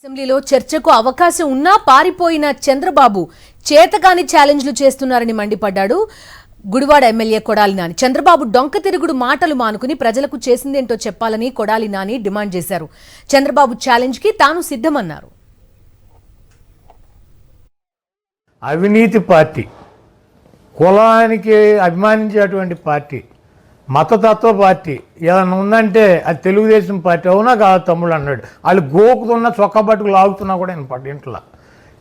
అసెంబ్లీలో చర్చకు అవకాశం ఉన్నా పారిపోయిన చంద్రబాబు చేతకాని ఛాలెంజ్లు చేస్తున్నారని మండిపడ్డాడు. గుడివాడ ఎమ్మెల్యే కొడాలి నాని చంద్రబాబు డొంక తిరుగుడు మాటలు మానుకుని ప్రజలకు చేసిందేంటో చెప్పాలని కొడాలి నాని డిమాండ్ చేశారు. చంద్రబాబు ఛాలెంజ్ కి తాను సిద్ధమన్నారు. అవినీతి పార్టీ, కులానికి అభిమానించేటువంటి పార్టీ, మతతత్వ పార్టీ ఏదైనా ఉందంటే అది తెలుగుదేశం పార్టీ. అవునా కాదు తమ్ముడు అన్నాడు. వాళ్ళు గోకుతున్నా చొక్కా పట్టుకు లాగుతున్నా కూడా నేను పడ్డ ఇంట్లో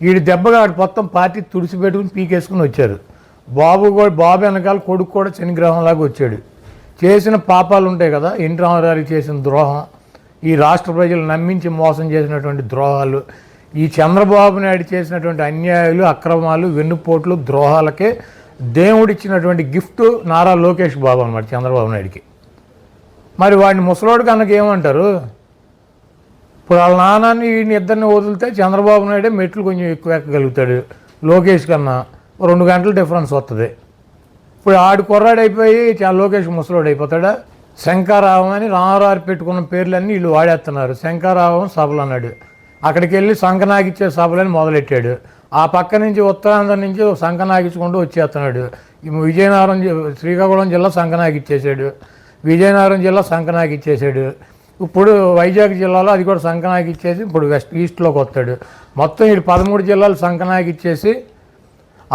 వీడి దెబ్బగా మొత్తం పార్టీ తుడిచిపెట్టుకుని పీకేసుకుని వచ్చారు. బాబు వెనకాల కొడుకు కూడా శనిగ్రహంలాగా వచ్చాడు. చేసిన పాపాలు ఉంటాయి కదా, ఎన్టీ రామారావుకి చేసిన ద్రోహం, ఈ రాష్ట్ర ప్రజలు నమ్మించి మోసం చేసినటువంటి ద్రోహాలు, ఈ చంద్రబాబు నాయుడు చేసినటువంటి అన్యాయాలు, అక్రమాలు, వెన్నుపోట్లు, ద్రోహాలకే దేవుడిచ్చినటువంటి గిఫ్ట్ నారా లోకేష్ బాబు అన్నమాట చంద్రబాబు నాయుడికి. మరి వాడిని ముసలోడు కనుక ఏమంటారు? ఇప్పుడు వాళ్ళ నాన్నని వీడిని ఇద్దరిని వదిలితే చంద్రబాబు నాయుడే మెట్లు కొంచెం ఎక్కువ ఎక్కగలుగుతాడు, లోకేష్ కన్నా 2 గంటల డిఫరెన్స్ వస్తుంది. ఇప్పుడు ఆడు కుర్రాడైపోయి లోకేష్ ముసలోడు అయిపోతాడా? శంకారావం అని రామారావు పెట్టుకున్న పేర్లన్నీ వీళ్ళు వాడేస్తున్నారు. శంకారావం సభలు అన్నాడు, అక్కడికి వెళ్ళి సంకనాగిచ్చే సభలని మొదలెట్టాడు. ఆ పక్క నుంచి ఉత్తరాంధ్ర నుంచి సంకనాగించుకుంటూ వచ్చేస్తున్నాడు. విజయనగరం, శ్రీకాకుళం జిల్లా సంకనాగిచ్చేసాడు, విజయనగరం జిల్లా సంకనాగిచ్చేసాడు. ఇప్పుడు వైజాగ్ జిల్లాలో అది కూడా సంకనాగిచ్చేసి ఇప్పుడు ఈస్ట్లోకి వస్తాడు. మొత్తం ఈ 13 జిల్లాలు సంకనాగిచ్చేసి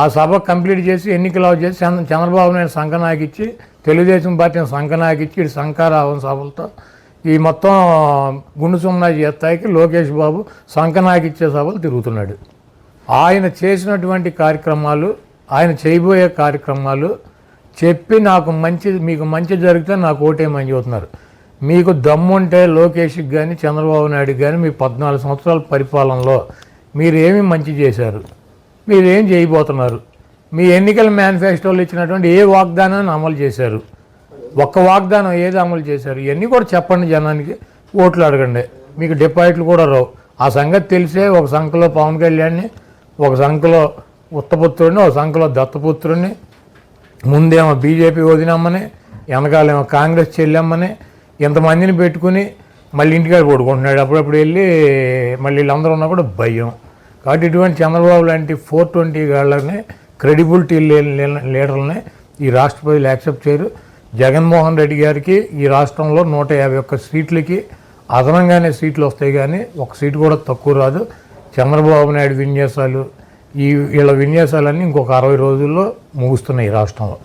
ఆ సభ కంప్లీట్ చేసి ఎన్నికలు చేసి చంద్రబాబు నాయుడు సంకనాగిచ్చి తెలుగుదేశం పార్టీని సంకనాగిచ్చి ఇటు శంకారావం సభలతో ఈ మొత్తం గుండు సున్నా చేస్తాయికి లోకేష్ బాబు సంకనాగిచ్చే సభలు తిరుగుతున్నాడు. ఆయన చేసినటువంటి కార్యక్రమాలు, ఆయన చేయబోయే కార్యక్రమాలు చెప్పి మీకు మంచి జరిగితే నాకు ఓటేమని చెబుతున్నారు. మీకు దమ్ముంటే లోకేష్కి కానీ చంద్రబాబు నాయుడుకి కానీ మీ 14 సంవత్సరాల పరిపాలనలో మీరు ఏమి మంచి చేశారు, మీరేం చేయబోతున్నారు, మీ ఎన్నికల మేనిఫెస్టోలో ఇచ్చినటువంటి ఏ వాగ్దానాన్ని అమలు చేశారు, ఒక్క వాగ్దానం ఏది అమలు చేశారు, ఇవన్నీ కూడా చెప్పండి జనానికి. ఓట్లు అడగండి, మీకు డిపాజిట్లు కూడా రావు. ఆ సంగతి తెలిసే ఒక సంఖ్యలో పవన్ కళ్యాణ్ని, ఒక సంఖ్యలో ఉత్తపుత్రుడిని, ఒక సంఖ్యలో దత్తపుత్రుడిని, ముందేమో బీజేపీ వదినమ్మని, వెనకాలేమో కాంగ్రెస్ చెల్లెమ్మని, ఇంతమందిని పెట్టుకుని మళ్ళీ ఇంటికాడ పడుకుంటున్నాడు. అప్పుడప్పుడు వెళ్ళి మళ్ళీ వీళ్ళందరూ ఉన్నా కూడా భయం. కాబట్టి ఇటువంటి చంద్రబాబు లాంటి 420 గాళ్ళని, క్రెడిబిలిటీ లీడర్లని ఈ రాష్ట్ర ప్రజలు యాక్సెప్ట్ చేయరు. జగన్మోహన్ రెడ్డి గారికి ఈ రాష్ట్రంలో 151 సీట్లకి అదనంగానే సీట్లు వస్తాయి, కానీ ఒక సీటు కూడా తక్కువ రాదు. చంద్రబాబు నాయుడు విన్యాసాలు, వీళ్ళ విన్యాసాలన్నీ ఇంకొక 60 రోజుల్లో ముగుస్తున్నాయి ఈ రాష్ట్రంలో.